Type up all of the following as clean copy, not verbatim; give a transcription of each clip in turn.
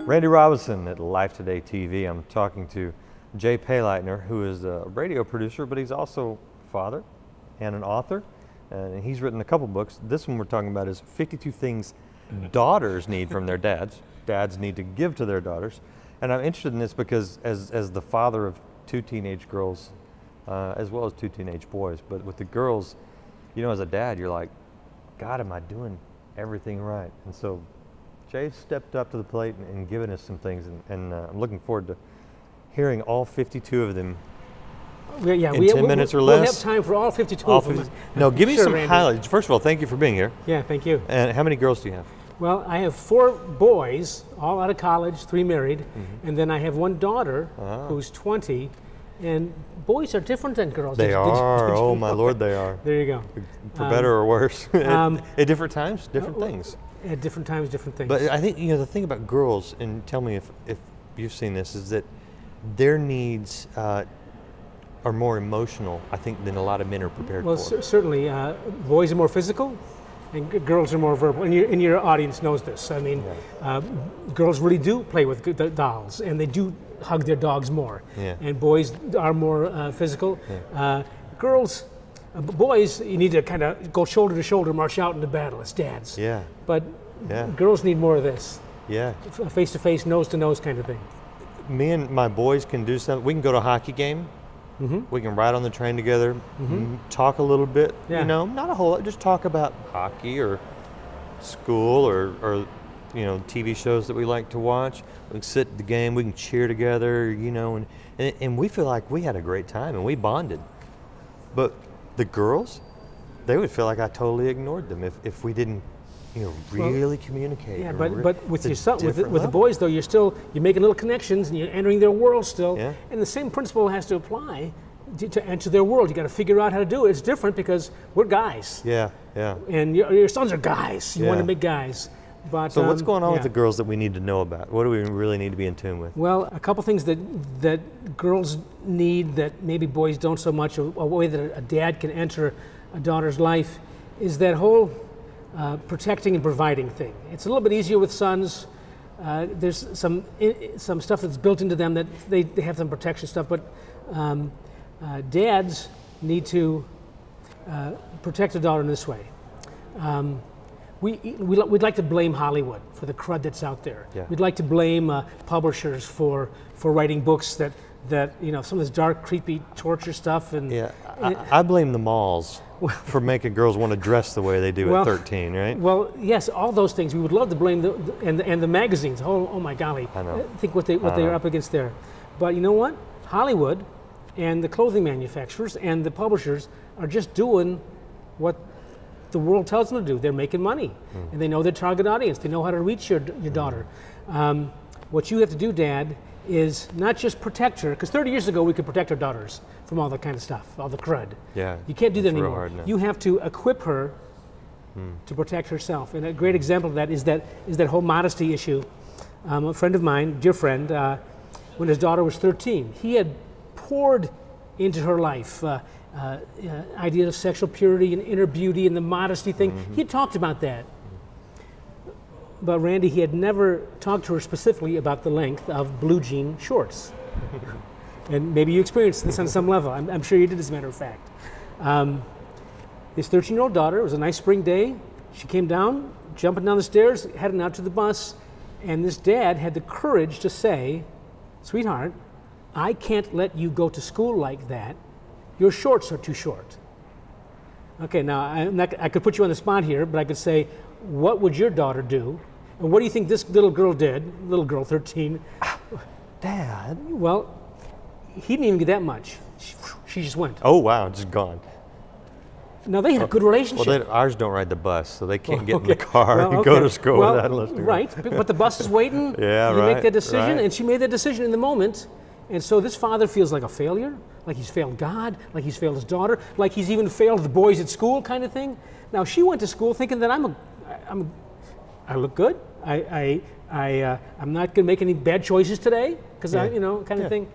Randy Robison at Life Today TV. I'm talking to Jay Payleitner, who is a radio producer, but he's also a father and an author. And he's written a couple books. This one we're talking about is 52 Things Daughters Need from Their Dads. Dads need to give to their daughters. And I'm interested in this because as the father of two teenage girls, as well as two teenage boys, but with the girls, you know, as a dad, you're like, God, am I doing everything right? And so Jay stepped up to the plate and given us some things, and I'm looking forward to hearing all 52 of them in 10 minutes or less. We'll have time for all 52 of them. No, give me some Randy. highlights. First of all, thank you for being here. Yeah, thank you. And how many girls do you have? Well, I have 4 boys, all out of college, 3 married, and then I have 1 daughter who's 20. And boys are different than girls. They are. Oh, my know Lord, that? they are. There you go. For better or worse. At different times, different things. At different times, different things. But I think, you know, the thing about girls, and tell me if you've seen this, is that their needs are more emotional, I think, than a lot of men are prepared for. Well, certainly. Boys are more physical, and girls are more verbal. And your audience knows this. I mean, girls really do play with the dolls, and they do hug their dogs more. Yeah. And boys are more physical. Yeah. Girls, boys, you need to kind of go shoulder to shoulder, march out into battle as dads. Yeah. But girls need more of this. Yeah. Face to face, nose to nose kind of thing. Me and my boys can do something. We can go to a hockey game. We can ride on the train together, talk a little bit, you know, not a whole lot, just talk about hockey or school or you know, TV shows that we like to watch. We can sit at the game, we can cheer together, you know, and we feel like we had a great time and we bonded. But the girls, they would feel like I totally ignored them if we didn't, you know, really communicate. Yeah, but with your son, with the boys though, you're making little connections and you're entering their world still. Yeah. And the same principle has to apply to enter their world. You got to figure out how to do it. It's different because we're guys. Yeah, yeah. And your sons are guys. You want to make guys. But so what's going on with the girls that we need to know about? What do we really need to be in tune with? Well, a couple things that girls need that maybe boys don't so much. A way that a dad can enter a daughter's life is that whole protecting and providing thing. It's a little bit easier with sons. There's some stuff that's built into them that they have some protection stuff, but dads need to protect a daughter in this way. We'd like to blame Hollywood for the crud that's out there. Yeah. We'd like to blame publishers for writing books that you know, some of this dark, creepy torture stuff. And I blame the malls for making girls want to dress the way they do at 13, right? Well, yes, all those things. We would love to blame the magazines. Oh my golly! I know. Think what they're up against there. But you know what? Hollywood and the clothing manufacturers and the publishers are just doing what the world tells them to do. They're making money, and they know their target audience. They know how to reach your daughter. What you have to do, Dad, is not just protect her, because 30 years ago we could protect our daughters from all that kind of stuff, all the crud. Yeah. You can't do that anymore. You have to equip her to protect herself. And a great example of that is that whole modesty issue. A friend of mine, dear friend, when his daughter was 13, he had poured into her life ideas of sexual purity and inner beauty and the modesty thing. He talked about that. But Randy, he had never talked to her specifically about the length of blue jean shorts. And maybe you experienced this on some level. I'm sure you did, as a matter of fact. His 13-year-old daughter, it was a nice spring day. She came down, jumping down the stairs, heading out to the bus, and this dad had the courage to say, "Sweetheart, I can't let you go to school like that. Your shorts are too short." Okay, now I could put you on the spot here, but I could say, what would your daughter do? And what do you think this little girl did? Little girl, 13. Dad. Well, he didn't even get that much. She just went. Oh wow, just gone. Now they had a good relationship. Well, ours don't ride the bus, so they can't get in the car and go to school without listening. Right, but the bus is waiting. Yeah, you make that decision, and she made that decision in the moment. And so this father feels like a failure, like he's failed God, like he's failed his daughter, like he's even failed the boys at school, kind of thing. Now she went to school thinking that I look good. I'm not going to make any bad choices today, because kind of thing.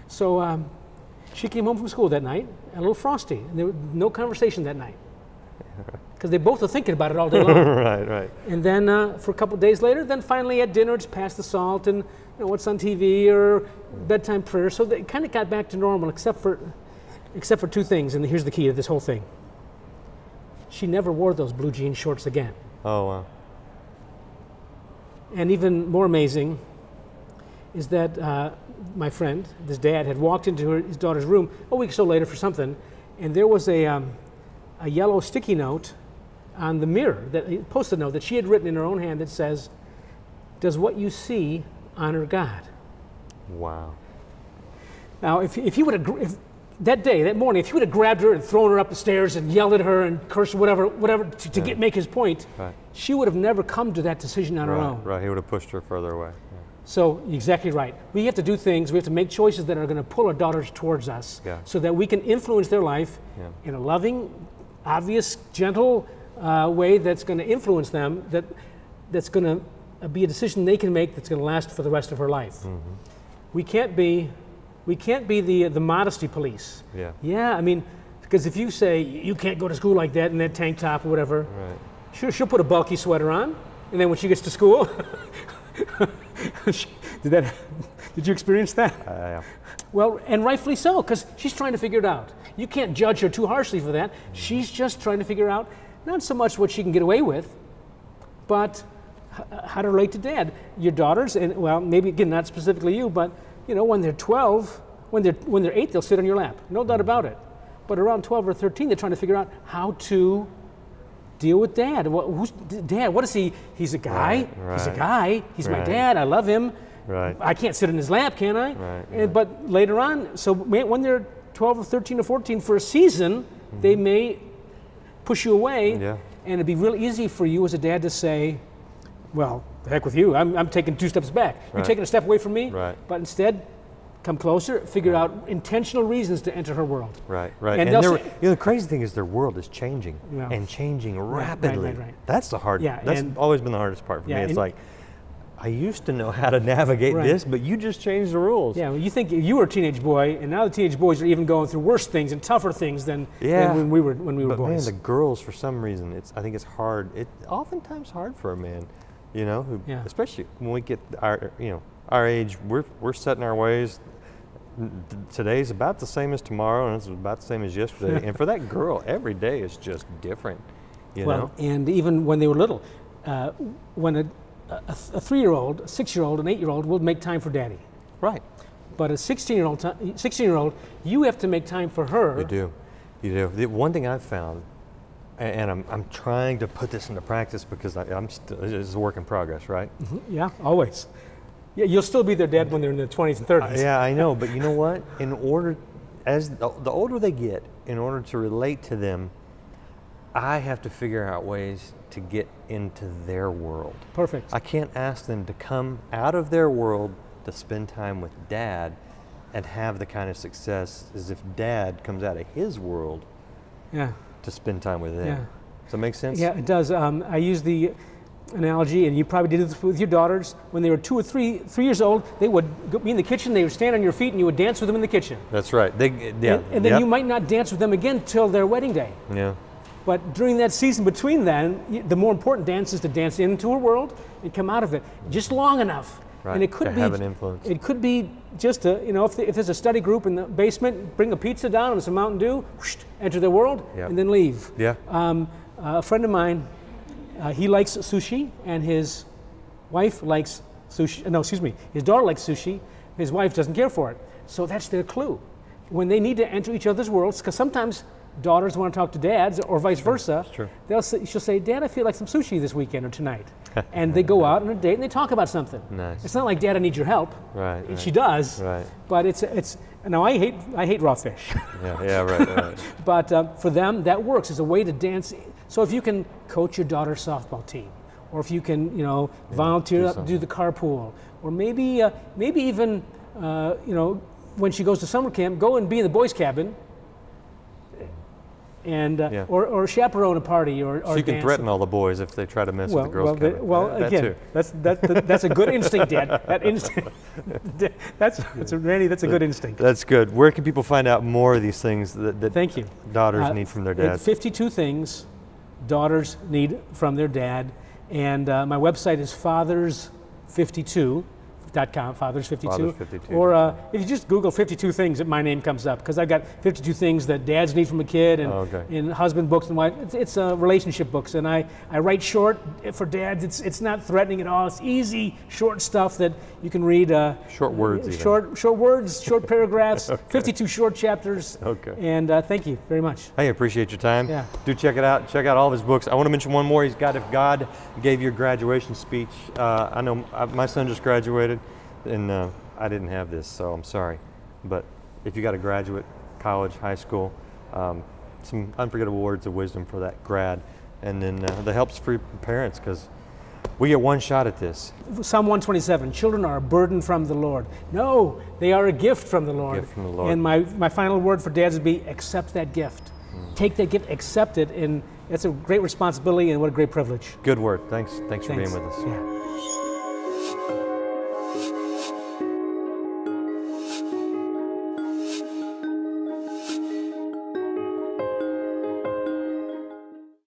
So she came home from school that night, a little frosty, and there was no conversation that night. because they both are thinking about it all day long. Right, right. And then for a couple of days later, then finally at dinner, it's past the salt and what's on TV or bedtime prayer. So they kind of got back to normal, except for two things. And here's the key to this whole thing. She never wore those blue jean shorts again. Oh, wow. And even more amazing is that my friend, this dad, had walked into his daughter's room a week or so later for something, and there was a yellow sticky note on the mirror, a post-it note that she had written in her own hand that says, "Does what you see honor God?" Wow. Now, if he would have, that morning, if he would have grabbed her and thrown her up the stairs and yelled at her and cursed whatever to make his point, right. She would have never come to that decision on her own. Right, he would have pushed her further away. Yeah. So, exactly right. We have to do things, we have to make choices that are going to pull our daughters towards us so that we can influence their life in a loving, obvious, gentle way that's going to influence them, that's going to be a decision they can make that's going to last for the rest of her life. Mm-hmm. We can't be the modesty police. Yeah. Yeah, I mean, because if you say you can't go to school like that in that tank top or whatever, right. She'll put a bulky sweater on, and then when she gets to school, did you experience that? Yeah. Well, and rightfully so, because she's trying to figure it out. You can't judge her too harshly for that. She's just trying to figure out not so much what she can get away with, but how to relate to dad. Your daughters, and well, maybe again not specifically you, but when they're 12, when they're 8, they'll sit on your lap, no doubt about it. But around 12 or 13, they're trying to figure out how to deal with dad. Who's dad? What is he? He's a guy. Right. He's a guy. He's my dad. I love him. Right. I can't sit in his lap, can I? Right. But later on, so when they're 12 or 13 or 14 for a season, they may push you away, and it'd be real easy for you as a dad to say, well, the heck with you. I'm taking 2 steps back. You're taking a step away from me. Right. But instead, come closer, figure out intentional reasons to enter her world. Right, right. And the crazy thing is their world is changing and changing rapidly. Right. That's the hard. That's always been the hardest part for me. It's like, I used to know how to navigate this, but you just changed the rules. Yeah, well, you think you were a teenage boy, and now the teenage boys are even going through worse things and tougher things than when we were but boys. Man, the girls, for some reason, I think it's hard. It's oftentimes hard for a man, who, especially when we get our age, we're setting our ways. Today's about the same as tomorrow, and it's about the same as yesterday. And for that girl, every day is just different. You know? And even when they were little, when a 3-year-old, a 6-year-old, an 8-year-old will make time for daddy. Right. But a 16-year-old, you have to make time for her. You do. The one thing I've found, and I'm trying to put this into practice because it's a work in progress, right? Mm-hmm. Yeah, always. Yeah, you'll still be their dad when they're in their 20s and 30s. Yeah, I know, but you know what? As the older they get, in order to relate to them, I have to figure out ways to get into their world. Perfect. I can't ask them to come out of their world to spend time with dad and have the kind of success as if dad comes out of his world to spend time with them. Yeah. Does that make sense? Yeah, it does. I use the analogy, and you probably did this with your daughters. When they were 2 or 3 years old, they would be in the kitchen, they would stand on your feet, and you would dance with them in the kitchen. That's right. And then you might not dance with them again till their wedding day. Yeah. But during that season between then, the more important dance is to dance into her world and come out of it just long enough. Right. And it could have an influence. It could be just if there's a study group in the basement, bring a pizza down and some Mountain Dew, whoosh, enter their world, and then leave. Yeah. A friend of mine, he likes sushi, and his wife likes sushi. No, excuse me. His daughter likes sushi. His wife doesn't care for it. So that's their clue. When they need to enter each other's worlds, because sometimes daughters want to talk to dads, or vice versa. True. She'll say, "Dad, I feel like some sushi this weekend or tonight," and they go out on a date and they talk about something. Nice. It's not like, "Dad, I need your help." Right. And she does. Right. But it's now I hate raw fish. Yeah. Right. But for them, that works as a way to dance. So if you can coach your daughter's softball team, or if you can, volunteer to do the carpool, or maybe even, when she goes to summer camp, go and be in the boys' cabin, and or chaperone a party, or so you can threaten all the boys if they try to mess with the girls' cabin. Again, that's a good instinct, Dad. That instinct. That's Randy. That's a good instinct. That's good. Where can people find out more of these things that Thank you. daughters need from their dads? 52 things daughters need from their dad. And my website is fathers52.com, fathers52. Fathers52. Or if you just Google 52 things, my name comes up, because I've got 52 things that dads need from a kid, and, and husband books and wife. It's relationship books, and I write short for dads. It's not threatening at all. It's easy, short stuff that you can read. Short words, even. Short words, short paragraphs, 52 short chapters. Okay. And thank you very much. I appreciate your time. Yeah. Do check it out. Check out all of his books. I want to mention one more. He's got If God Gave You a Graduation Speech. I know my son just graduated, and I didn't have this, so I'm sorry. But if you got a graduate, college, high school, some unforgettable words of wisdom for that grad, and then the helps for parents, because we get one shot at this. Psalm 127, children are a burden from the Lord. No, they are a gift from the Lord. Gift from the Lord. And my final word for dads would be accept that gift. Take that gift, accept it, and that's a great responsibility and what a great privilege. Good word. Thanks for being with us. Yeah.